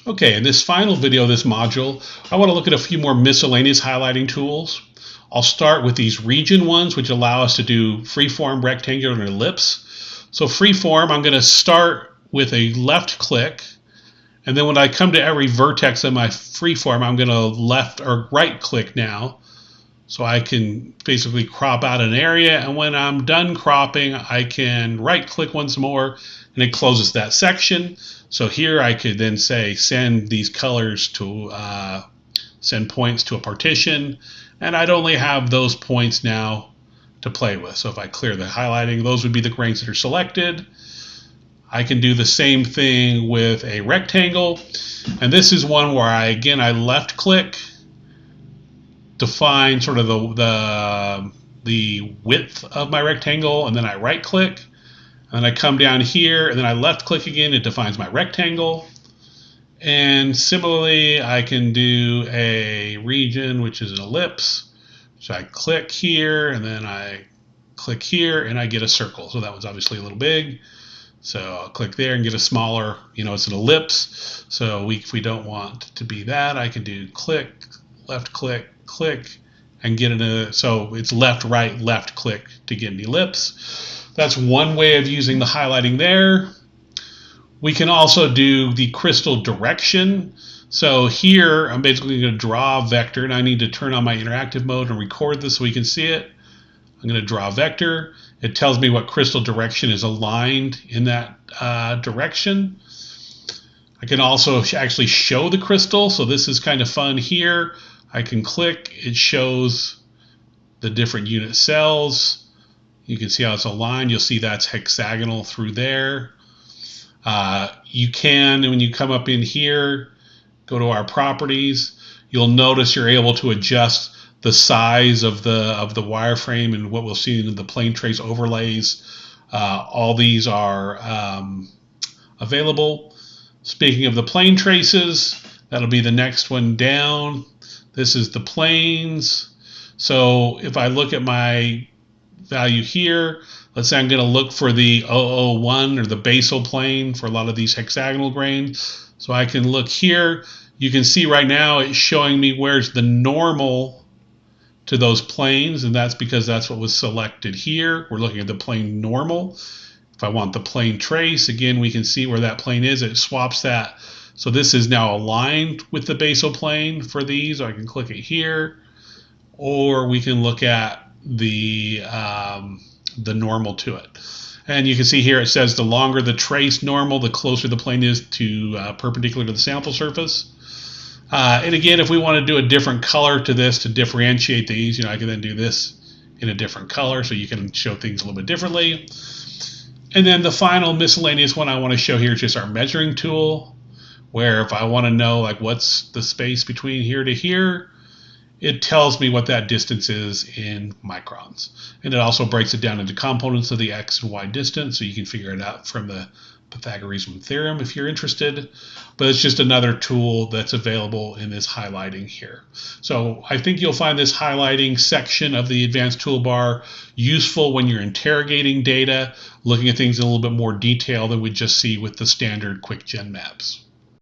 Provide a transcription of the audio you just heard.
Okay, in this final video of this module, I want to look at a few more miscellaneous highlighting tools. I'll start with these region ones, which allow us to do freeform, rectangular, and ellipse. So freeform, I'm going to start with a left click, and then when I come to every vertex of my freeform, I'm going to left or right click now. So I can basically crop out an area, and when I'm done cropping, I can right click once more, and it closes that section. So here I could then say send these colors to send points to a partition, and I'd only have those points now to play with. So if I clear the highlighting, those would be the grains that are selected. I can do the same thing with a rectangle, and this is one where I left click, define sort of the width of my rectangle, and then I right click, and then I come down here and then I left click again. It defines my rectangle. And similarly, I can do a region, which is an ellipse. So I click here and then I click here and I get a circle. So that one's obviously a little big. So I'll click there and get a smaller, it's an ellipse. So if we don't want to be that, I can do click, left click, click, and get so it's left, right, left click to get an ellipse. That's one way of using the highlighting there. We can also do the crystal direction. So here I'm basically going to draw a vector, and I need to turn on my interactive mode and record this so we can see it. I'm going to draw a vector. It tells me what crystal direction is aligned in that direction. I can also actually show the crystal. So this is kind of fun here. I can click, it shows the different unit cells. You can see how it's aligned. You'll see that's hexagonal through there. You can, when you come up in here, go to our properties, you'll notice you're able to adjust the size of the wireframe and what we'll see in the plane trace overlays. All these are available. Speaking of the plane traces, that'll be the next one down. This is the planes. So if I look at my value here, let's say I'm going to look for the 001 or the basal plane for a lot of these hexagonal grains. So I can look here. You can see right now it's showing me where's the normal to those planes, and that's because that's what was selected here. We're looking at the plane normal. If I want the plane trace, again, we can see where that plane is. It swaps that. So this is now aligned with the basal plane for these. I can click it here, or we can look at the normal to it. And you can see here it says the longer the trace normal, the closer the plane is to perpendicular to the sample surface. And again, if we want to do a different color to this to differentiate these, I can then do this in a different color so you can show things a little bit differently. And then the final miscellaneous one I want to show here is just our measuring tool, where if I want to know like what's the space between here to here, it tells me what that distance is in microns. And it also breaks it down into components of the x and y distance, so you can figure it out from the Pythagorean theorem if you're interested. But it's just another tool that's available in this highlighting here. So I think you'll find this highlighting section of the advanced toolbar useful when you're interrogating data, looking at things in a little bit more detail than we just see with the standard quick gen maps.